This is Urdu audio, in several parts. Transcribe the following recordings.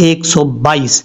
122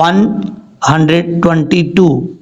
122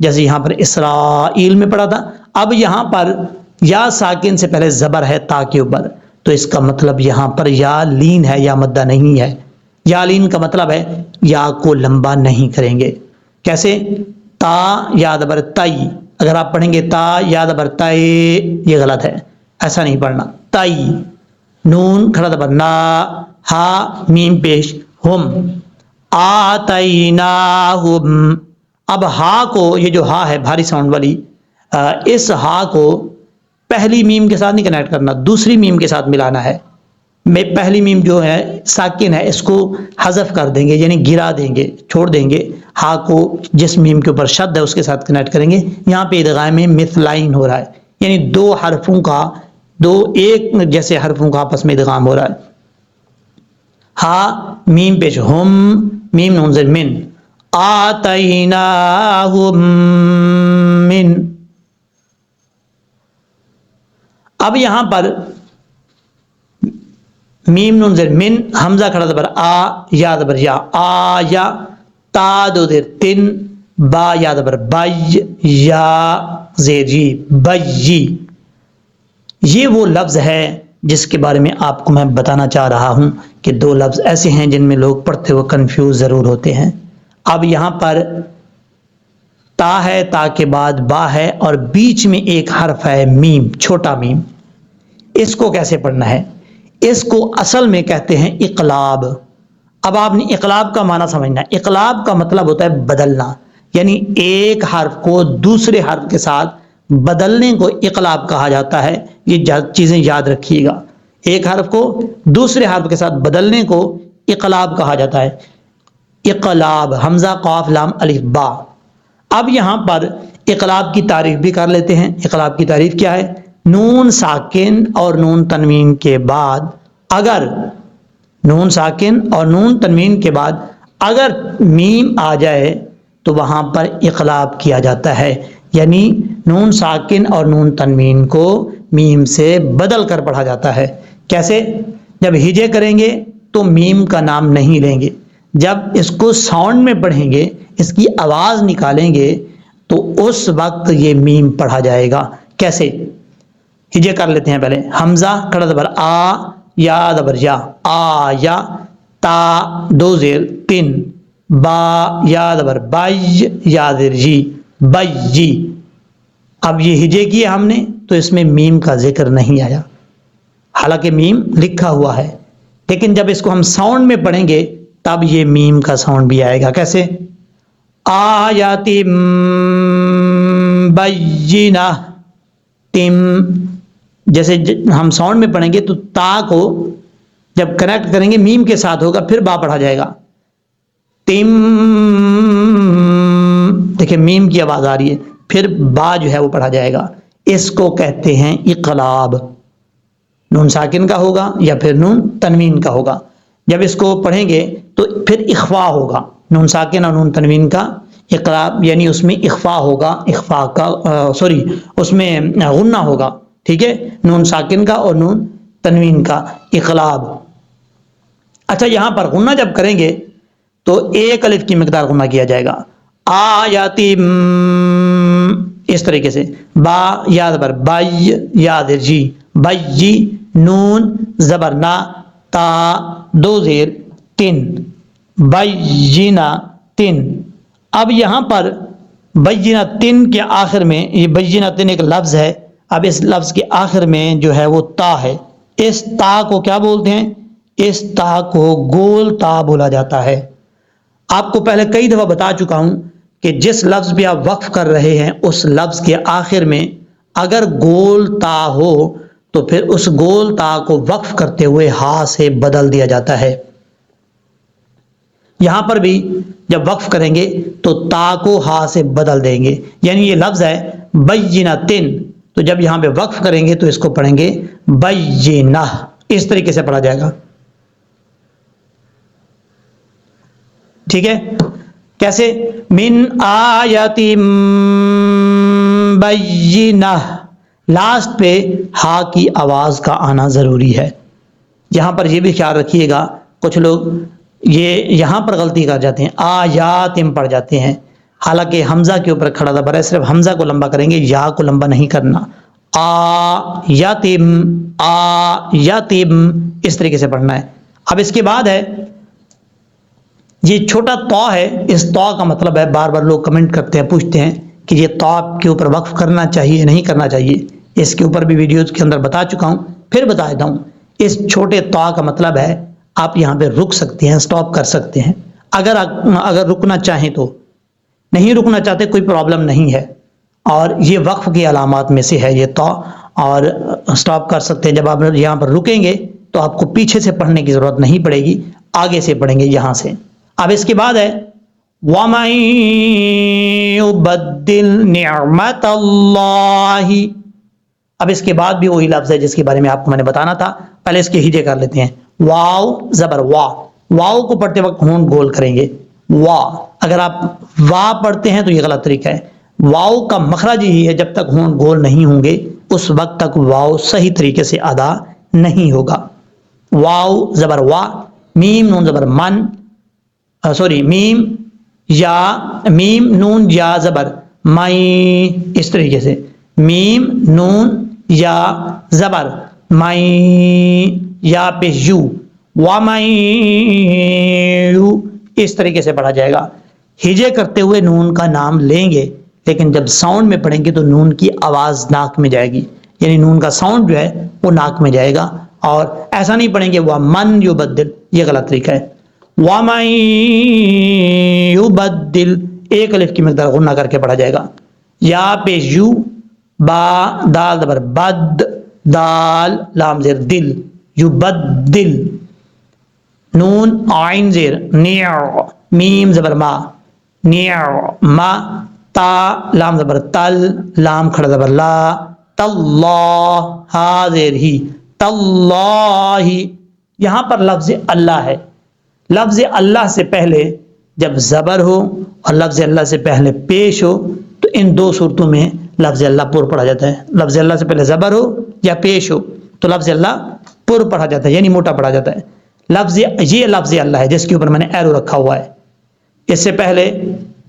جیسے یہاں پر اسرائیل میں پڑھا تھا. اب یہاں پر یا ساکن سے پہلے زبر ہے تا کے اوپر، تو اس کا مطلب یہاں پر یا لین ہے یا مدہ نہیں ہے. یا لین کا مطلب ہے یا کو لمبا نہیں کریں گے. کیسے؟ تا یا زبر تائی، اگر آپ پڑھیں گے تا یا زبر تائی یہ غلط ہے، ایسا نہیں پڑھنا. تائی، نون کھڑا زبر نا، ہا میم پیش ہم، آتیناہم. اب ہا کو، یہ جو ہا ہے بھاری ساؤنڈ والی، اس ہا کو پہلی میم کے ساتھ نہیں کنیکٹ کرنا، دوسری میم کے ساتھ ملانا ہے. میں پہلی میم جو ہے ساکن ہے، اس کو حذف کر دیں گے، یعنی گرا دیں گے، چھوڑ دیں گے. ہا کو جس میم کے اوپر شد ہے اس کے ساتھ کنیکٹ کریں گے. یہاں پہ ادغام مثلین ہو رہا ہے، یعنی دو حرفوں کا، دو ایک جیسے حرفوں کا آپس میں ادغام ہو رہا ہے. ہا میم پیش ہم، میم نون زیر من، آتیناہم من. اب یہاں پر میم نون زیر من، حمزہ کھڑا زبر آ یا زبر یا، آ یا، تا دو زیر تن، با یا زبر بای، یا زیر جی، بی. یہ وہ لفظ ہے جس کے بارے میں آپ کو میں بتانا چاہ رہا ہوں کہ دو لفظ ایسے ہیں جن میں لوگ پڑھتے ہوئے کنفیوز ضرور ہوتے ہیں. اب یہاں پر تا ہے، تا کے بعد با ہے، اور بیچ میں ایک حرف ہے میم، چھوٹا میم. اس کو کیسے پڑھنا ہے؟ اس کو اصل میں کہتے ہیں اقلاب. اب آپ نے اقلاب کا معنی سمجھنا ہے. اقلاب کا مطلب ہوتا ہے بدلنا، یعنی ایک حرف کو دوسرے حرف کے ساتھ بدلنے کو اقلاب کہا جاتا ہے. یہ چیزیں یاد رکھیے گا، ایک حرف کو دوسرے حرف کے ساتھ بدلنے کو اقلاب کہا جاتا ہے. اقلاب، حمزہ قاف لام الف با. اب یہاں پر اقلاب کی تعریف بھی کر لیتے ہیں. اقلاب کی تعریف کیا ہے؟ نون ساکن اور نون تنوین کے بعد اگر، نون ساکن اور نون تنوین کے بعد اگر میم آ جائے تو وہاں پر اقلاب کیا جاتا ہے، یعنی نون ساکن اور نون تنوین کو میم سے بدل کر پڑھا جاتا ہے. کیسے؟ جب ہجے کریں گے تو میم کا نام نہیں لیں گے، جب اس کو ساؤنڈ میں پڑھیں گے، اس کی آواز نکالیں گے تو اس وقت یہ میم پڑھا جائے گا. کیسے؟ ہجے کر لیتے ہیں پہلے. حمزہ کھڑا زبر آ یا زبر یا، آ یا، تا دو زیر تن، با یا زبر بائی، یا زیر جی، بی. اب یہ ہجے کیا ہم نے تو اس میں میم کا ذکر نہیں آیا، حالانکہ میم لکھا ہوا ہے، لیکن جب اس کو ہم ساؤنڈ میں پڑھیں گے تب یہ میم کا ساؤنڈ بھی آئے گا. کیسے؟ آیاتم بینہ تم. جیسے ہم ساؤنڈ میں پڑھیں گے تو تا کو جب کنیکٹ کریں گے میم کے ساتھ ہوگا، پھر با پڑھا جائے گا. تم، دیکھیں میم کی آواز آ رہی ہے، پھر با جو ہے وہ پڑھا جائے گا. اس کو کہتے ہیں اقلاب. نون ساکن کا ہوگا یا پھر نون تنوین کا ہوگا. جب اس کو پڑھیں گے تو پھر اخفا ہوگا، نون ساکن اور نون تنوین کا اقلاب، یعنی اس میں اخفا ہوگا، اخفا کا اس میں غنہ ہوگا. ٹھیک ہے، نون ساکن کا اور نون تنوین کا اقلاب. اچھا، یہاں پر غنہ جب کریں گے تو ایک الف کی مقدار غنہ کیا جائے گا. آیاتی، اس طریقے سے. با یا زبر بائی، یا زیر جی، بی، نون زبر نا، تا دو زیر تن، بینا تن. اب یہاں پر بینا تن کے آخر میں، یہ بینا تن ایک لفظ ہے، اب اس لفظ کے آخر میں جو ہے وہ تا ہے. اس تا کو کیا بولتے ہیں؟ اس تا کو گول تا بولا جاتا ہے. آپ کو پہلے کئی دفعہ بتا چکا ہوں کہ جس لفظ پہ آپ وقف کر رہے ہیں اس لفظ کے آخر میں اگر گول تا ہو تو پھر اس گول تا کو وقف کرتے ہوئے ہا سے بدل دیا جاتا ہے. یہاں پر بھی جب وقف کریں گے تو تا کو ہا سے بدل دیں گے، یعنی یہ لفظ ہے بینۃ، تو جب یہاں پہ وقف کریں گے تو اس کو پڑھیں گے بینہ. اس طریقے سے پڑھا جائے گا. ٹھیک ہے؟ کیسے؟ من آیات بینہ، لاسٹ پہ ہا کی آواز کا آنا ضروری ہے. یہاں پر یہ بھی خیال رکھیے گا، کچھ لوگ یہ یہاں پر غلطی کر جاتے ہیں، آیاتم پڑھ جاتے ہیں. حالانکہ حمزہ کے اوپر کھڑا زبر ہے، صرف حمزہ کو لمبا کریں گے، یا کو لمبا نہیں کرنا. آیاتم اس طریقے سے پڑھنا ہے. اب اس کے بعد ہے یہ چھوٹا طا ہے. اس طا کا مطلب ہے، بار بار لوگ کمنٹ کرتے ہیں، پوچھتے ہیں کہ یہ طا کے اوپر وقف کرنا چاہیے نہیں کرنا چاہیے. اس کے اوپر بھی ویڈیوز کے اندر بتا چکا ہوں، پھر بتا دیتا ہوں. اس چھوٹے طا کا مطلب ہے آپ یہاں پہ رک سکتے ہیں، سٹاپ کر سکتے ہیں اگر رکنا چاہیں تو. نہیں رکنا چاہتے کوئی پرابلم نہیں ہے، اور یہ وقف کی علامات میں سے ہے یہ طا. اور سٹاپ کر سکتے ہیں. جب آپ یہاں پر رکیں گے تو آپ کو پیچھے سے پڑھنے کی ضرورت نہیں پڑے گی، آگے سے پڑھیں گے یہاں سے. اب اس کے بعد ہے وَمَن يُبَدِّلْ نِعْمَتَ اللَّهِ. اب اس کے بعد بھی وہی لفظ ہے جس کے بارے میں آپ کو میں نے بتانا تھا. پہلے اس کے ہجے کر لیتے ہیں. واو زبر وا، واو کو پڑھتے وقت ہونٹ گول کریں گے. وا، اگر آپ وا پڑھتے ہیں تو یہ غلط طریقہ ہے. واو کا مخرج یہی ہے، جب تک ہونٹ گول نہیں ہوں گے اس وقت تک واو صحیح طریقے سے ادا نہیں ہوگا. واو زبر وا، میم نون زبر من، میم نون یا زبر مائی، اس طریقے سے میم نون یا زبر مائی، یا پیش یو، وَمَن، اس طریقے سے پڑھا جائے گا. ہجے کرتے ہوئے نون کا نام لیں گے، لیکن جب ساؤنڈ میں پڑھیں گے تو نون کی آواز ناک میں جائے گی، یعنی نون کا ساؤنڈ جو ہے وہ ناک میں جائے گا. اور ایسا نہیں پڑھیں گے وَمَن يُبَدِّل، یہ غلط طریقہ ہے. وَمَن يُبَدِّل، ایک الف کی مقدار غنہ کر کے پڑھا جائے گا. یا پیش یو، با دال زبر بد، دال لام زیر دل، یبدل. نون عین زیر نیع، میم زبر ما، نیع ما، تا لام زبر تل، لام کھڑا زبر لا، تاللہ، ہا زیر ہی، تاللہ. یہاں پر لفظ اللہ ہے. لفظ اللہ سے پہلے جب زبر ہو اور لفظ اللہ سے پہلے پیش ہو تو ان دو صورتوں میں لفظ اللہ پر پڑھا جاتا ہے. لفظ اللہ سے پہلے زبر ہو یا پیش ہو تو لفظ اللہ پر پڑھا جاتا ہے، یعنی موٹا پڑھا جاتا ہے. یہ لفظ اللہ ہے جس کے اوپر میں نے ایرو رکھا ہوا ہے. اس سے پہلے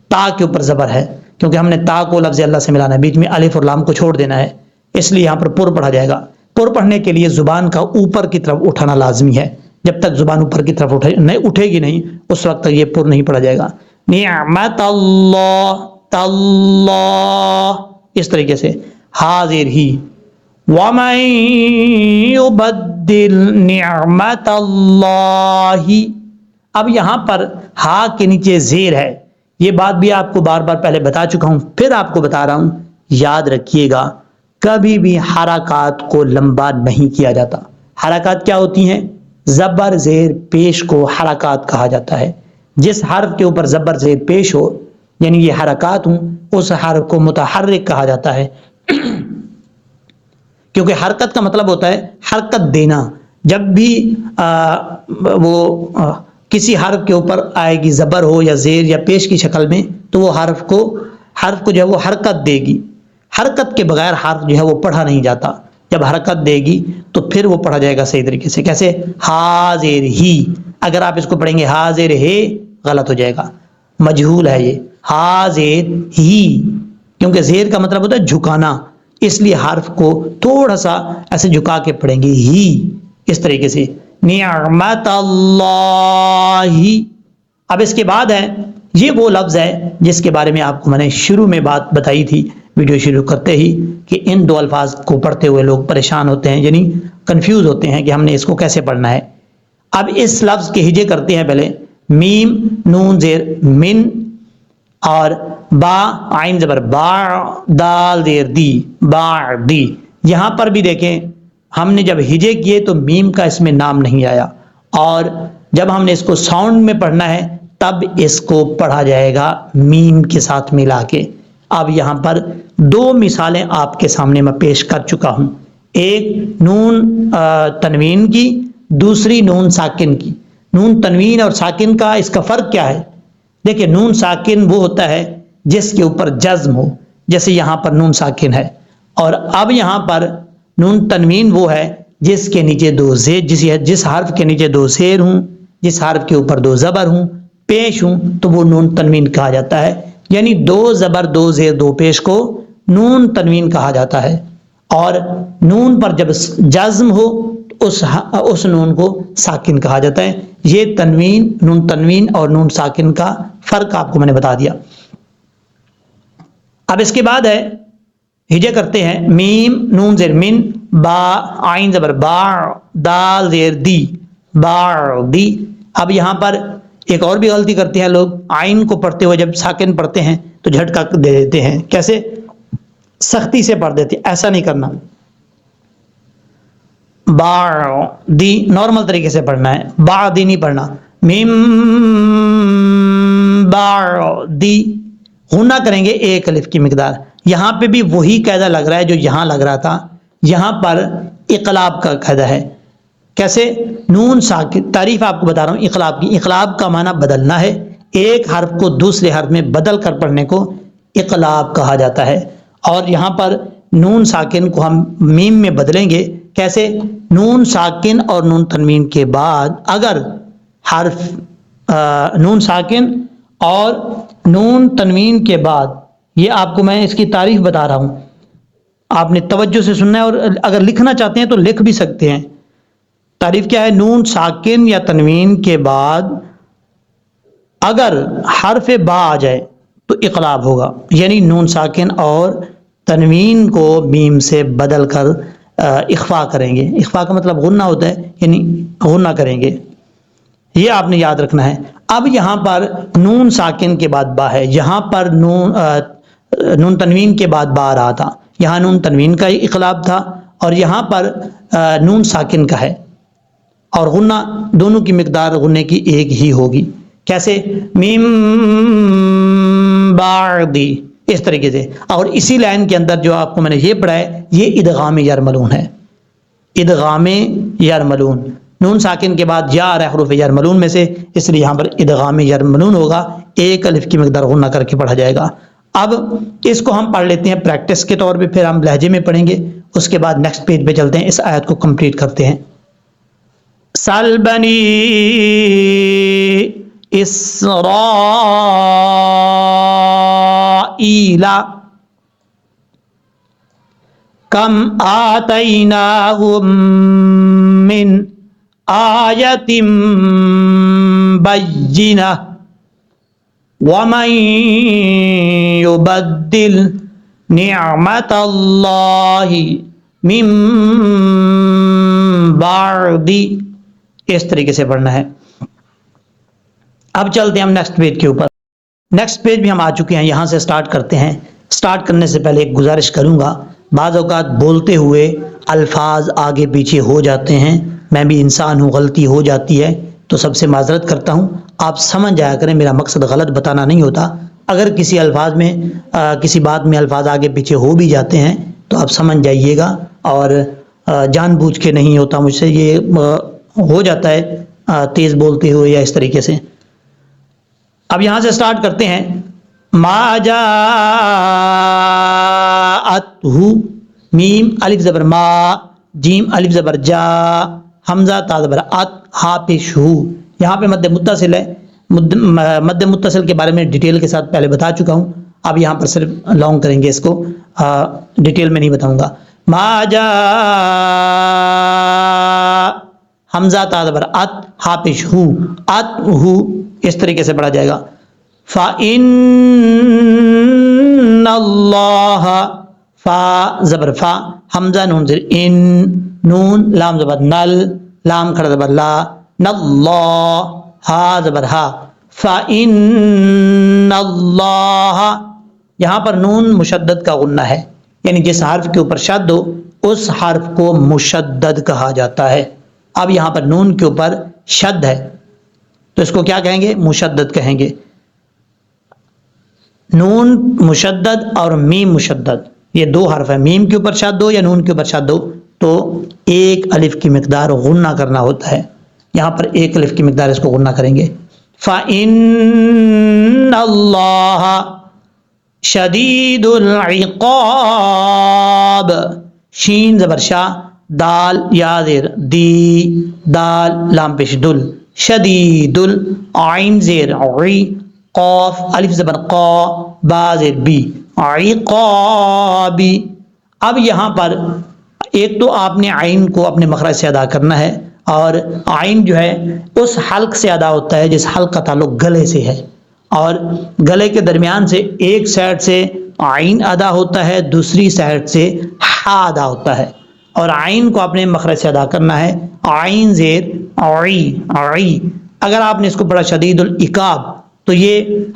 تا کے اوپر زبر ہے، کیونکہ ہم نے تا کو لفظ اللہ سے ملانا ہے، بیچ میں الف اور لام کو چھوڑ دینا ہے، اس لیے یہاں پر پڑھا جائے گا. پر پڑھنے کے لیے زبان کا اوپر کی طرف اٹھانا لازمی ہے. جب تک زبان اوپر کی طرف اٹھے گی نہیں اس وقت تک یہ پر نہیں پڑھا جائے گا. نعمت اللہ، تاللہ، اس طریقے سے. حاضر ہی، وَمَن يُبَدِّلْ نِعْمَتَ اللَّهِ. اب یہاں پر ہا کے نیچے زیر ہے. یہ بات بھی آپ کو بار بار پہلے بتا چکا ہوں، پھر آپ کو بتا رہا ہوں. یاد رکھیے گا کبھی بھی حرکات کو لمبا نہیں کیا جاتا. حرکات کیا ہوتی ہیں؟ زبر زیر پیش کو حرکات کہا جاتا ہے. جس حرف کے اوپر زبر زیر پیش ہو یعنی یہ حرکات ہوں، اس حرف کو متحرک کہا جاتا ہے. کیونکہ حرکت کا مطلب ہوتا ہے حرکت دینا. جب بھی وہ کسی حرف کے اوپر آئے گی زبر ہو یا زیر یا پیش کی شکل میں تو وہ حرف کو جو ہے وہ حرکت دے گی. حرکت کے بغیر حرف جو ہے وہ پڑھا نہیں جاتا. جب حرکت دے گی تو پھر وہ پڑھا جائے گا صحیح طریقے سے. کیسے؟ حاضر ہی. اگر آپ اس کو پڑھیں گے حاضر ہے غلط ہو جائے گا، مجہول ہے یہ. حاضر ہی، کیونکہ زیر کا مطلب ہوتا ہے جھکانا، اس لیے حرف کو تھوڑا سا ایسے جھکا کے پڑھیں گے ہی، اس طریقے سے. نعمت اللہ. اب اس کے بعد ہے یہ وہ لفظ ہے جس کے بارے میں آپ کو میں نے شروع میں بات بتائی تھی ویڈیو شروع کرتے ہی، کہ ان دو الفاظ کو پڑھتے ہوئے لوگ پریشان ہوتے ہیں، یعنی کنفیوز ہوتے ہیں کہ ہم نے اس کو کیسے پڑھنا ہے. اب اس لفظ کے ہجے کرتے ہیں. پہلے میم نون زیر من، اور با عین زبر با، دال زیر دی، با دی. یہاں پر بھی دیکھیں ہم نے جب ہجے کیے تو میم کا اس میں نام نہیں آیا، اور جب ہم نے اس کو ساؤنڈ میں پڑھنا ہے تب اس کو پڑھا جائے گا میم کے ساتھ ملا کے. اب یہاں پر دو مثالیں آپ کے سامنے میں پیش کر چکا ہوں، ایک نون تنوین کی، دوسری نون ساکن کی. نون تنوین اور ساکن کا اس کا فرق کیا ہے؟ دیکھیں نون ساکن وہ ہوتا ہے جس کے اوپر جزم ہو، جیسے یہاں پر نون ساکن ہے. اور اب یہاں پر نون تنوین وہ ہے جس کے نیچے دو زیر، جس حرف کے نیچے دو زیر ہوں، جس حرف کے اوپر دو زبر ہوں، پیش ہوں، تو وہ نون تنوین کہا جاتا ہے. یعنی دو زبر دو زیر دو پیش کو نون تنوین کہا جاتا ہے، اور نون پر جب جزم ہو اس نون کو ساکن کہا جاتا ہے۔ یہ نون تنوین اور نون ساکن کا فرق آپ کو میں نے بتا دیا۔ اب اس کے بعد ہے ہجے کرتے ہیں، میم نون زیر من، با عین زبر با، دال زیر دی، باڑ دی۔ اب یہاں پر ایک اور بھی غلطی کرتے ہیں لوگ، عین کو پڑھتے ہوئے جب ساکن پڑھتے ہیں تو جھٹکا دے دیتے ہیں، کیسے؟ سختی سے پڑھ دیتے ہیں، ایسا نہیں کرنا۔ باڑ دی نارمل طریقے سے پڑھنا ہے، با دی نہیں پڑھنا۔ میم باڑ دی غنہ کریں گے ایک الف کی مقدار۔ یہاں پہ بھی وہی قاعدہ لگ رہا ہے جو یہاں لگ رہا تھا، یہاں پر اقلاب کا قاعدہ ہے۔ کیسے؟ نون ساکن، تعریف آپ کو بتا رہا ہوں اقلاب کی۔ اقلاب کا معنی بدلنا ہے، ایک حرف کو دوسرے حرف میں بدل کر پڑھنے کو اقلاب کہا جاتا ہے۔ اور یہاں پر نون ساکن کو ہم میم میں بدلیں گے، کیسے؟ نون ساکن اور نون تنوین کے بعد اگر حرف نون ساکن اور نون تنوین کے بعد، یہ آپ کو میں اس کی تعریف بتا رہا ہوں، آپ نے توجہ سے سننا ہے، اور اگر لکھنا چاہتے ہیں تو لکھ بھی سکتے ہیں۔ تعریف کیا ہے؟ نون ساکن یا تنوین کے بعد اگر حرف با آ جائے تو اقلاب ہوگا، یعنی نون ساکن اور تنوین کو میم سے بدل کر اخفا کریں گے۔ اخفا کا مطلب غنہ ہوتا ہے، یعنی غنہ کریں گے، یہ آپ نے یاد رکھنا ہے۔ اب یہاں پر نون ساکن کے بعد با ہے، یہاں پر نون تنوین کے بعد با رہا تھا، یہاں نون تنوین کا اقلاب تھا اور یہاں پر نون ساکن کا ہے، اور غنہ دونوں کی مقدار غنے کی ایک ہی ہوگی۔ کیسے؟ میم باردی، اس طریقے سے۔ اور اسی لائن کے اندر جو آپ کو میں نے یہ پڑھا ہے، یہ ادغام یرملون ہے۔ ادغام یرملون، نون ساکن کے بعد یا آ رہا ہے حروف یرملون میں سے، اس لیے یہاں پر ادغام یرملون ہوگا، ایک الف کی مقدار غنہ کر کے پڑھا جائے گا۔ اب اس کو ہم پڑھ لیتے ہیں پریکٹس کے طور پہ، پھر ہم لہجے میں پڑھیں گے، اس کے بعد نیکسٹ پیج پہ چلتے ہیں، اس آیت کو کمپلیٹ کرتے ہیں۔ سل بنی اسرائیل کم آتیناہم من آیت بینہ ومن یبدل نعمت اللہ من بعد، اس طریقے سے پڑھنا ہے۔ اب چلتے ہیں ہم نیکسٹ پیج کے اوپر۔ نیکسٹ پیج بھی ہم آ چکے ہیں، یہاں سے سٹارٹ کرتے ہیں۔ سٹارٹ کرنے سے پہلے ایک گزارش کروں گا، بعض اوقات بولتے ہوئے الفاظ آگے پیچھے ہو جاتے ہیں، میں بھی انسان ہوں، غلطی ہو جاتی ہے، تو سب سے معذرت کرتا ہوں، آپ سمجھ جایا کریں، میرا مقصد غلط بتانا نہیں ہوتا۔ اگر کسی الفاظ میں کسی بات میں الفاظ آگے پیچھے ہو بھی جاتے ہیں تو آپ سمجھ جائیے گا، اور جان بوجھ کے نہیں ہوتا، مجھ سے یہ ہو جاتا ہے تیز بولتے ہوئے یا اس طریقے سے۔ اب یہاں سے سٹارٹ کرتے ہیں۔ ما جاءتہ، میم الف زبر ما، جیم الف زبر جا، حمزہ تا زبر ات، ہا پیش ہو۔ یہاں پہ مد متصل ہے، مد متصل کے بارے میں ڈیٹیل کے ساتھ پہلے بتا چکا ہوں، اب یہاں پر صرف لانگ کریں گے اس کو، ڈیٹیل میں نہیں بتاؤں گا۔ ما جا حمزہ تا زبر ات، ہا پیش ہو، ات ہو، اس طریقے سے پڑھا جائے گا۔ فَإِنَّ اللَّهَ، فا زبر فا، حمزہ نون زیر ان، نون لام زبر نل، لام کھڑا زبر لا، نَاللَّهَ، ہا زبر ہا، فَإِنَّ اللَّهَ، یہاں پر نون مشدد کا غنہ ہے، یعنی جس حرف کے اوپر شد ہو اس حرف کو مشدد کہا جاتا ہے۔ اب یہاں پر نون کے اوپر شد ہے تو اس کو کیا کہیں گے؟ مشدد کہیں گے۔ نون مشدد اور میم مشدد، یہ دو حرف ہیں، میم کے اوپر شد ہو یا نون کے اوپر شد ہو تو ایک الف کی مقدار غنہ کرنا ہوتا ہے، یہاں پر ایک الف کی مقدار اس کو غنہ کریں گے۔ فَإِنَّ اللَّهَ شدید العقاب، شین زبر شا، دال یا زیر دی، دال لام پیش دل، شدید عین زیر عی، قاف الف زبر قا با زیر بی عقابی. اب یہاں پر ایک تو آپ نے عین کو اپنے مخرج سے ادا کرنا ہے، اور عین جو ہے اس حلق سے ادا ہوتا ہے جس حلق کا تعلق گلے سے ہے، اور گلے کے درمیان سے ایک سائڈ سے عین ادا ہوتا ہے، دوسری سائڈ سے ہا ادا ہوتا ہے، اور عین کو اپنے مخرج سے ادا کرنا ہے. عین زیر عی عی. اگر آپ نے اس کو پڑھا شدید العقاب تو یہ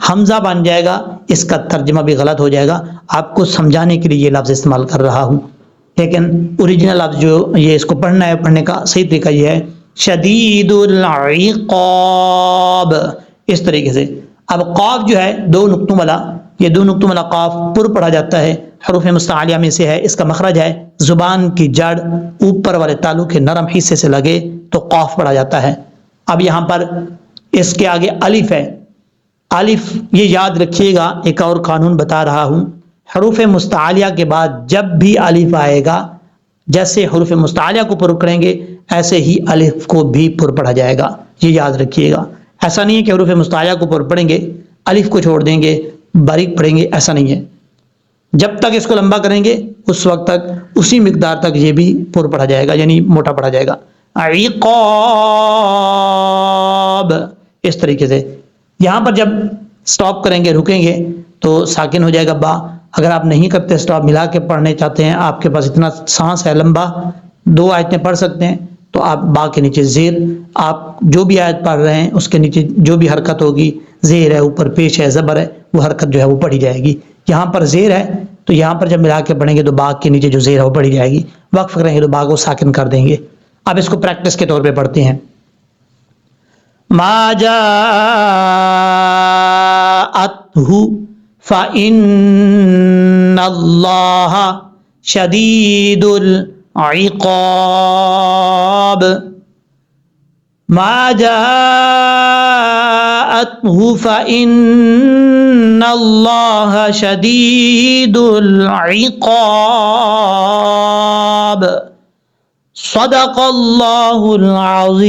حمزہ بن جائے گا، اس کا ترجمہ بھی غلط ہو جائے گا. آپ کو سمجھانے کے لیے یہ لفظ استعمال کر رہا ہوں، لیکن اوریجنل لفظ جو یہ اس کو پڑھنا ہے، پڑھنے کا صحیح طریقہ یہ ہے شدید العقاب، اس طریقے سے. اب قاف جو ہے دو نقطوں والا، یہ دو نقطوں والا قاف پر پڑھا جاتا ہے، حروف مستعلیہ میں سے ہے. اس کا مخرج ہے زبان کی جڑ اوپر والے تالو کے نرم حصے سے لگے تو قاف پڑھا جاتا ہے. اب یہاں پر اس کے آگے الف ہے. الف یہ یاد رکھیے گا، ایک اور قانون بتا رہا ہوں، حروف مستعلیہ کے بعد جب بھی الف آئے گا، جیسے حروف مستعلیہ کو پر کریں گے ایسے ہی الف کو بھی پر پڑھا جائے گا. یہ یاد رکھیے گا. ایسا نہیں ہے کہ حروف مستعلیہ کو پر پڑھیں گے الف کو چھوڑ دیں گے باریک پڑھیں گے، ایسا نہیں ہے. جب تک اس کو لمبا کریں گے اس وقت تک اسی مقدار تک یہ بھی پر پڑھا جائے گا، یعنی موٹا پڑھا جائے گا. عقاب اس طریقے سے. یہاں پر جب سٹاپ کریں گے، رکیں گے تو ساکن ہو جائے گا با. اگر آپ نہیں کرتے سٹاپ، ملا کے پڑھنے چاہتے ہیں، آپ کے پاس اتنا سانس ہے لمبا، 2 آیتیں پڑھ سکتے ہیں، تو آپ با کے نیچے زیر، آپ جو بھی آیت پڑھ رہے ہیں اس کے نیچے جو بھی حرکت ہوگی، زیر ہے اوپر پیش ہے زبر ہے، وہ حرکت جو ہے وہ پڑھی جائے گی. یہاں پر زیر ہے تو یہاں پر جب ملا کے پڑھیں گے تو با کے نیچے جو زیر ہے وہ پڑھی جائے گی. وقف کریں گے تو با کو ساکن کر دیں گے. اب اس کو پریکٹس کے طور پہ پڑھتے ہیں. ما جاءته فإن الله شديد العقاب. ما جاءته فإن الله شديد العقاب. صدق اللہ العظیم.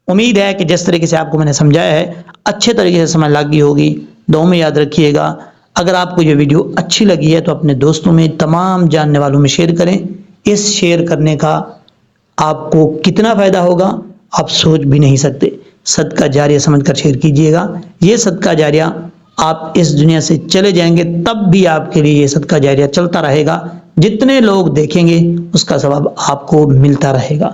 امید ہے کہ جس طریقے سے آپ کو میں نے سمجھایا ہے اچھے طریقے سے سمجھ لگ گئی ہوگی. دعاؤں میں یاد رکھیے گا. اگر آپ کو یہ ویڈیو اچھی لگی ہے تو اپنے دوستوں میں، تمام جاننے والوں میں شیئر کریں. اس شیئر کرنے کا آپ کو کتنا فائدہ ہوگا آپ سوچ بھی نہیں سکتے. صدقہ جاریہ سمجھ کر شیئر کیجئے گا. یہ صدقہ جاریہ آپ اس دنیا سے چلے جائیں گے تب بھی آپ کے لیے یہ صدقہ جاریہ چلتا رہے گا. جتنے لوگ دیکھیں گے اس کا ثواب آپ کو ملتا رہے گا.